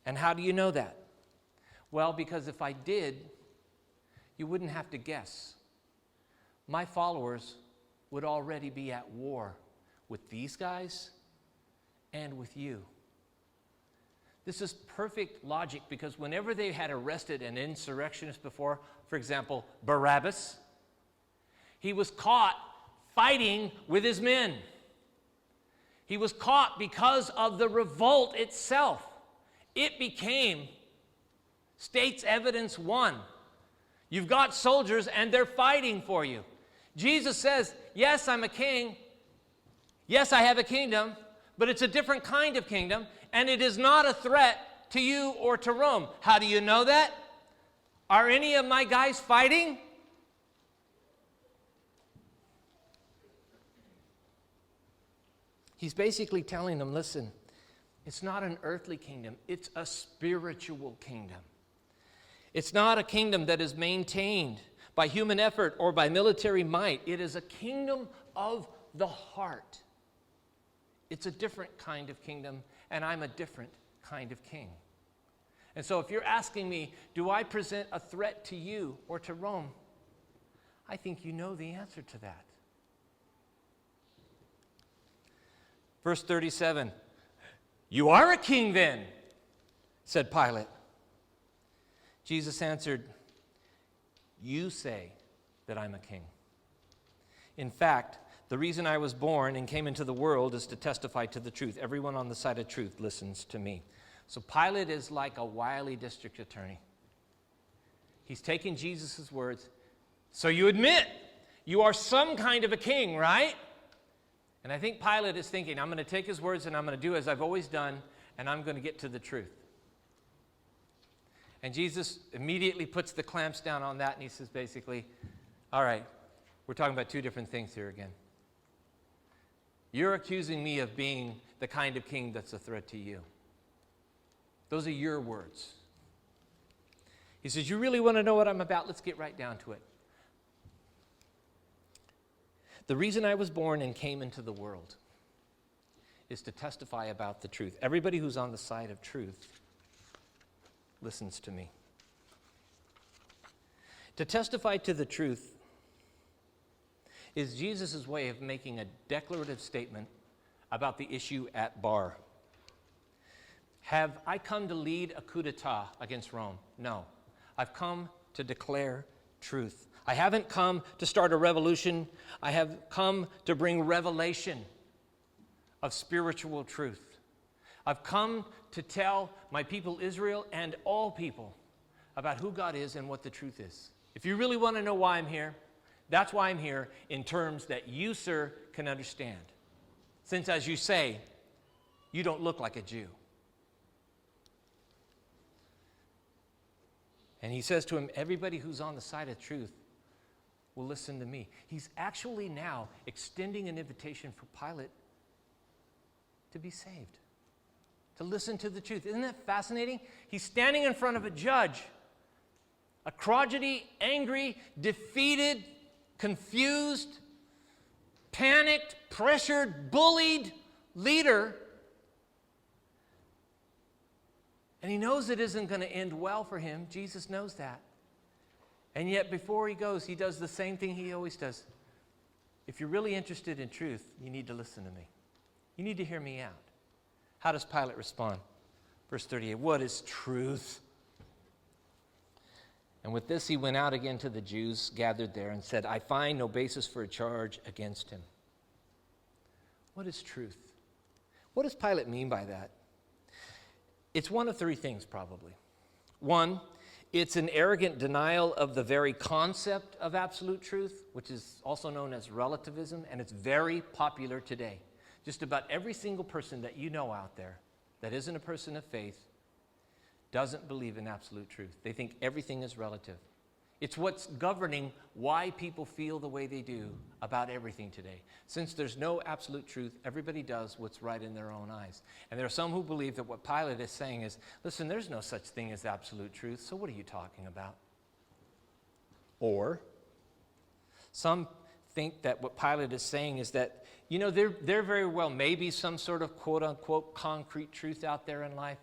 And how do you know that? Well, because if I did, you wouldn't have to guess. My followers would already be at war with these guys and with you. This is perfect logic because whenever they had arrested an insurrectionist before, for example, Barabbas, he was caught fighting with his men. He was caught because of the revolt itself. It became state's evidence 1. You've got soldiers and they're fighting for you. Jesus says, yes, I'm a king. Yes, I have a kingdom, but it's a different kind of kingdom, and it is not a threat to you or to Rome. How do you know that? Are any of my guys fighting? He's basically telling them, listen, it's not an earthly kingdom. It's a spiritual kingdom. It's not a kingdom that is maintained by human effort or by military might. It is a kingdom of the heart. It's a different kind of kingdom, and I'm a different kind of king. And so if you're asking me, do I present a threat to you or to Rome? I think you know the answer to that. Verse 37, you are a king then, said Pilate. Jesus answered, you say that I'm a king. In fact, the reason I was born and came into the world is to testify to the truth. Everyone on the side of truth listens to me. So Pilate is like a wily district attorney. He's taking Jesus' words. So you admit you are some kind of a king, right? And I think Pilate is thinking, I'm going to take his words and I'm going to do as I've always done, and I'm going to get to the truth. And Jesus immediately puts the clamps down on that, and he says basically, all right, we're talking about two different things here again. You're accusing me of being the kind of king that's a threat to you. Those are your words. He says, you really want to know what I'm about? Let's get right down to it. The reason I was born and came into the world is to testify about the truth. Everybody who's on the side of truth listens to me. To testify to the truth is Jesus' way of making a declarative statement about the issue at bar. Have I come to lead a coup d'etat against Rome? No. I've come to declare truth. I haven't come to start a revolution. I have come to bring revelation of spiritual truth. I've come to tell my people Israel and all people about who God is and what the truth is. If you really want to know why I'm here, that's why I'm here in terms that you, sir, can understand. Since, as you say, you don't look like a Jew. And he says to him, everybody who's on the side of truth will listen to me. He's actually now extending an invitation for Pilate to be saved, to listen to the truth. Isn't that fascinating? He's standing in front of a judge, a crotchety, angry, defeated, confused, panicked, pressured, bullied leader. And he knows it isn't going to end well for him. Jesus knows that. And yet before he goes, he does the same thing he always does. If you're really interested in truth, you need to listen to me. You need to hear me out. How does Pilate respond? Verse 38, what is truth? And with this he went out again to the Jews gathered there and said, I find no basis for a charge against him. What is truth? What does Pilate mean by that? It's one of three things probably. One, it's an arrogant denial of the very concept of absolute truth, which is also known as relativism, and it's very popular today. Just about every single person that you know out there that isn't a person of faith doesn't believe in absolute truth. They think everything is relative. It's what's governing why people feel the way they do about everything today. Since there's no absolute truth, everybody does what's right in their own eyes. And there are some who believe that what Pilate is saying is, listen, there's no such thing as absolute truth, so what are you talking about? Or some think that what Pilate is saying is that, you know, there very well may be some sort of quote-unquote concrete truth out there in life,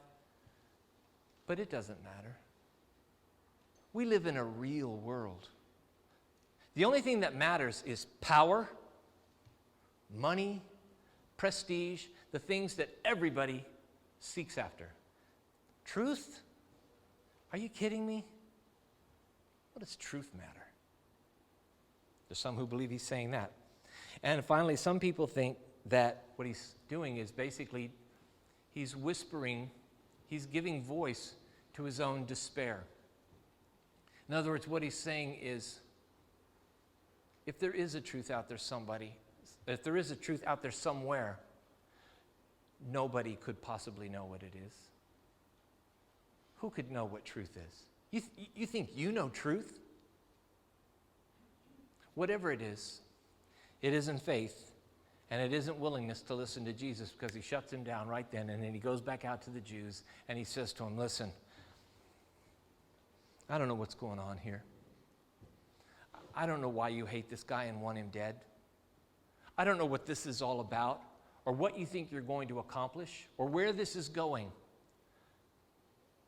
but it doesn't matter. We live in a real world. The only thing that matters is power, money, prestige, the things that everybody seeks after. Truth? Are you kidding me? What does truth matter? There's some who believe he's saying that. And finally, some people think that what he's doing is basically he's whispering, he's giving voice to his own despair. In other words, what he's saying is, if there is a truth out there if there is a truth out there somewhere, nobody could possibly know what it is. Who could know what truth is? You think you know truth? Whatever it isn't faith, and it isn't willingness to listen to Jesus, because he shuts him down right then, and then he goes back out to the Jews, and he says to them, listen, I don't know what's going on here. I don't know why you hate this guy and want him dead. I don't know what this is all about, or what you think you're going to accomplish, or where this is going.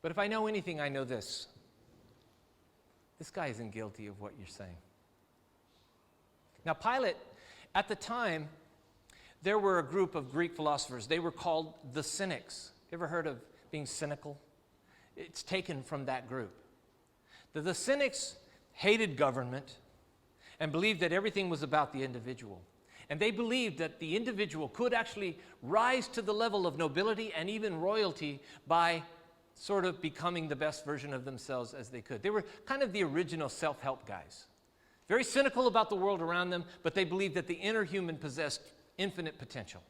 But if I know anything, I know this. This guy isn't guilty of what you're saying. Now, Pilate, at the time, there were a group of Greek philosophers. They were called the Cynics. You ever heard of being cynical? It's taken from that group. The Cynics hated government and believed that everything was about the individual. And they believed that the individual could actually rise to the level of nobility and even royalty by sort of becoming the best version of themselves as they could. They were kind of the original self-help guys. Very cynical about the world around them, but they believed that the inner human possessed infinite potential.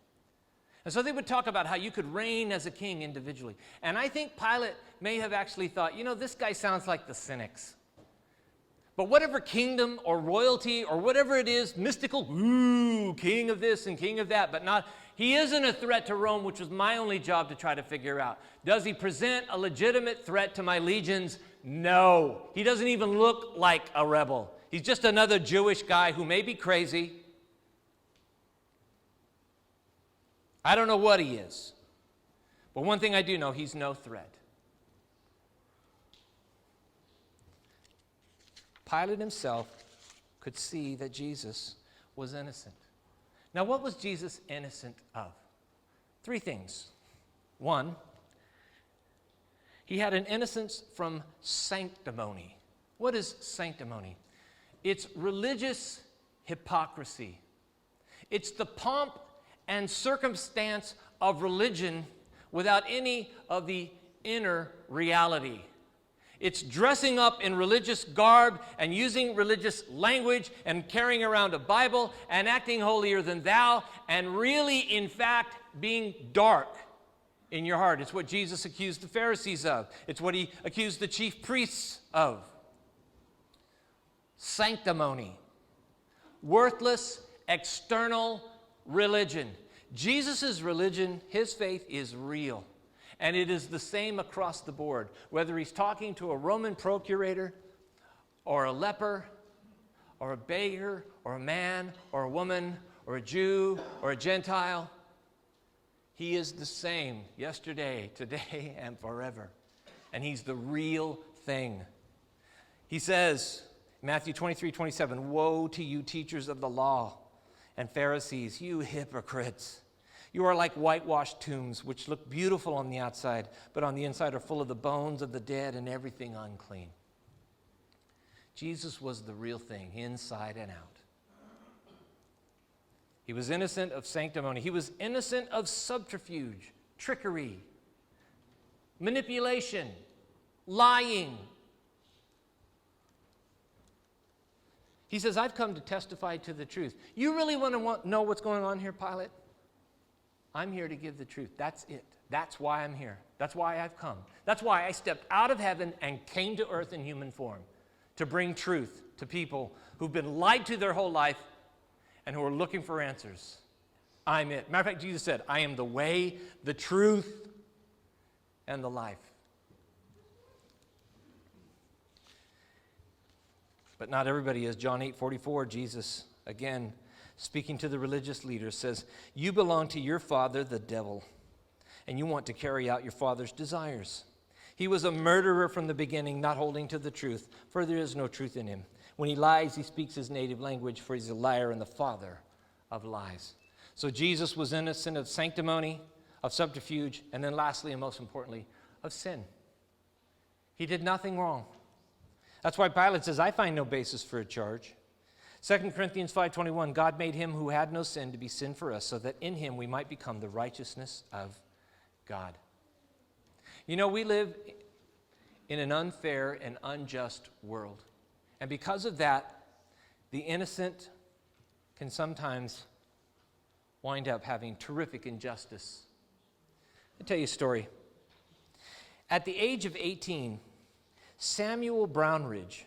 And so they would talk about how you could reign as a king individually. And I think Pilate may have actually thought, this guy sounds like the Cynics. But whatever kingdom or royalty or whatever it is, mystical, king of this and king of that, but not, he isn't a threat to Rome, which was my only job to try to figure out. Does he present a legitimate threat to my legions? No. He doesn't even look like a rebel. He's just another Jewish guy who may be crazy. I don't know what he is. But one thing I do know, he's no threat. Pilate himself could see that Jesus was innocent. Now, what was Jesus innocent of? 3 things. 1, he had an innocence from sanctimony. What is sanctimony? It's religious hypocrisy. It's the pomp and circumstance of religion without any of the inner reality. It's dressing up in religious garb and using religious language and carrying around a Bible and acting holier than thou and really, in fact, being dark in your heart. It's what Jesus accused the Pharisees of. It's what he accused the chief priests of. Sanctimony. Worthless, external religion. Jesus' religion, his faith, is real. And it is the same across the board. Whether he's talking to a Roman procurator, or a leper, or a beggar, or a man, or a woman, or a Jew, or a Gentile, he is the same yesterday, today, and forever. And he's the real thing. He says, Matthew 23:27, "Woe to you, teachers of the law and Pharisees, you hypocrites! You are like whitewashed tombs, which look beautiful on the outside, but on the inside are full of the bones of the dead and everything unclean." Jesus was the real thing, inside and out. He was innocent of sanctimony. He was innocent of subterfuge, trickery, manipulation, lying. He says, I've come to testify to the truth. You really want to know what's going on here, Pilate? I'm here to give the truth. That's it. That's why I'm here. That's why I've come. That's why I stepped out of heaven and came to earth in human form, to bring truth to people who've been lied to their whole life and who are looking for answers. I'm it. Matter of fact, Jesus said, I am the way, the truth, and the life. But not everybody is. John 8:44, Jesus, again, speaking to the religious leaders, says, you belong to your father, the devil, and you want to carry out your father's desires. He was a murderer from the beginning, not holding to the truth, for there is no truth in him. When he lies, he speaks his native language, for he's a liar and the father of lies. So Jesus was innocent of sanctimony, of subterfuge, and then lastly and most importantly, of sin. He did nothing wrong. That's why Pilate says, I find no basis for a charge. 2 Corinthians 5:21, God made him who had no sin to be sin for us, so that in him we might become the righteousness of God. You know, we live in an unfair and unjust world. And because of that, the innocent can sometimes wind up having terrific injustice. I'll tell you a story. At the age of 18, Samuel Brownridge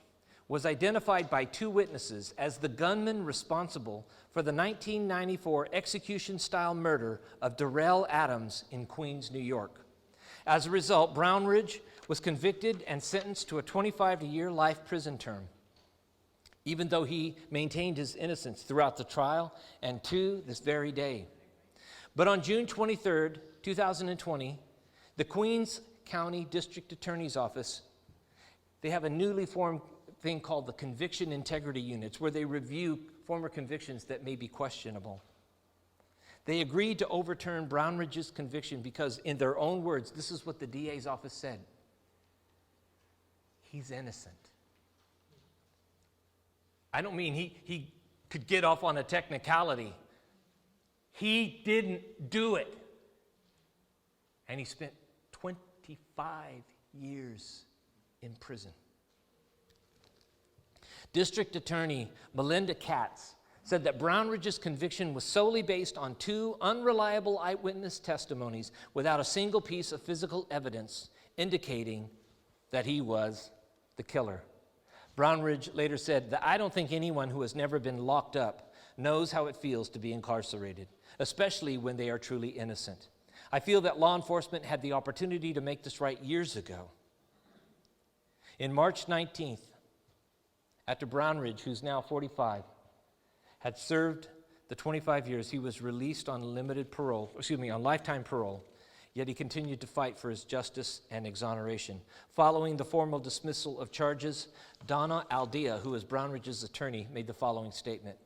was identified by two witnesses as the gunman responsible for the 1994 execution-style murder of Darrell Adams in Queens, New York. As a result, Brownridge was convicted and sentenced to a 25-year life prison term, even though he maintained his innocence throughout the trial and to this very day. But on June 23rd, 2020, the Queens County District Attorney's Office, they have a newly formed thing called the Conviction Integrity Units, where they review former convictions that may be questionable. They agreed to overturn Brownridge's conviction because, in their own words, this is what the DA's office said: he's innocent. I don't mean he could get off on a technicality. He didn't do it. And he spent 25 years in prison. District Attorney Melinda Katz said that Brownridge's conviction was solely based on two unreliable eyewitness testimonies without a single piece of physical evidence indicating that he was the killer. Brownridge later said that I don't think anyone who has never been locked up knows how it feels to be incarcerated, especially when they are truly innocent. I feel that law enforcement had the opportunity to make this right years ago. In March 19th, after Brownridge, who's now 45, had served the 25 years, he was released on on lifetime parole, yet he continued to fight for his justice and exoneration. Following the formal dismissal of charges, Donna Aldea, who is Brownridge's attorney, made the following statement.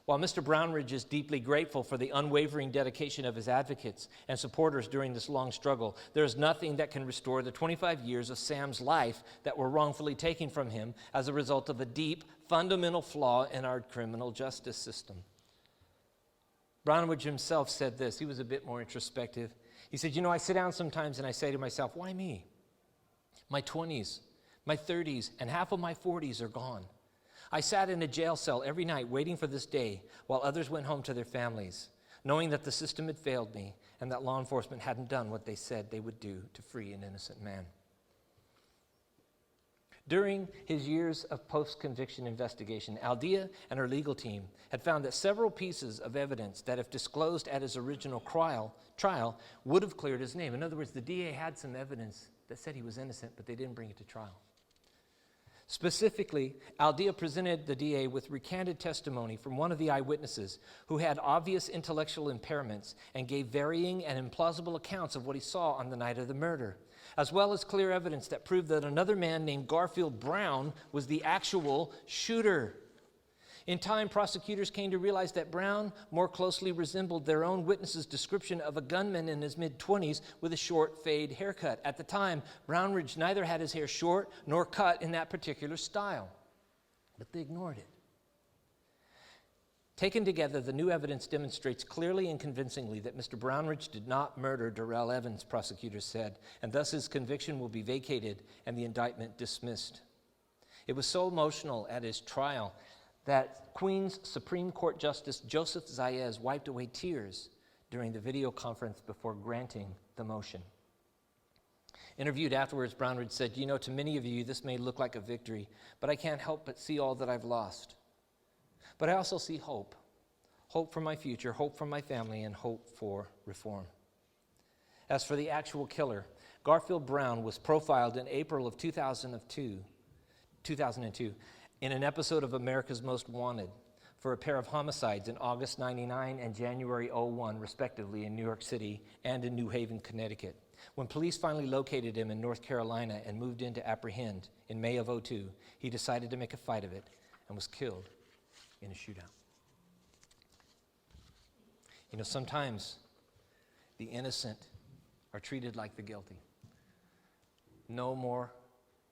While Mr. Brownridge is deeply grateful for the unwavering dedication of his advocates and supporters during this long struggle, there is nothing that can restore the 25 years of Sam's life that were wrongfully taken from him as a result of a deep, fundamental flaw in our criminal justice system. Brownridge himself said this. He was a bit more introspective. He said, I sit down sometimes and I say to myself, why me? My 20s, my 30s, and half of my 40s are gone. I sat in a jail cell every night waiting for this day while others went home to their families, knowing that the system had failed me and that law enforcement hadn't done what they said they would do to free an innocent man. During his years of post-conviction investigation, Aldea and her legal team had found that several pieces of evidence that, if disclosed at his original trial, would have cleared his name. In other words, the DA had some evidence that said he was innocent, but they didn't bring it to trial. Specifically, Aldea presented the DA with recanted testimony from one of the eyewitnesses who had obvious intellectual impairments and gave varying and implausible accounts of what he saw on the night of the murder, as well as clear evidence that proved that another man named Garfield Brown was the actual shooter. In time, prosecutors came to realize that Brown more closely resembled their own witness's description of a gunman in his mid-20s with a short fade haircut. At the time, Brownridge neither had his hair short nor cut in that particular style, but they ignored it. Taken together, the new evidence demonstrates clearly and convincingly that Mr. Brownridge did not murder Darrell Evans, prosecutors said, and thus his conviction will be vacated and the indictment dismissed. It was so emotional at his trial that Queens Supreme Court Justice Joseph Zayas wiped away tears during the video conference before granting the motion. Interviewed afterwards, Brownridge said, to many of you, this may look like a victory, but I can't help but see all that I've lost. But I also see hope. Hope for my future, hope for my family, and hope for reform. As for the actual killer, Garfield Brown was profiled in April of 2002 in an episode of America's Most Wanted for a pair of homicides in August 99 and January 01, respectively, in New York City and in New Haven, Connecticut. When police finally located him in North Carolina and moved in to apprehend in May of 02, he decided to make a fight of it and was killed in a shootout. You know, sometimes the innocent are treated like the guilty. No more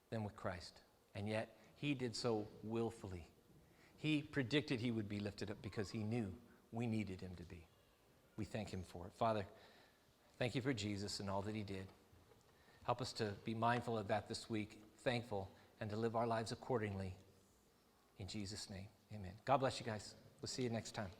than with Christ. And yet, he did so willfully. He predicted he would be lifted up because he knew we needed him to be. We thank him for it. Father, thank you for Jesus and all that he did. Help us to be mindful of that this week, thankful, and to live our lives accordingly. In Jesus' name, amen. God bless you guys. We'll see you next time.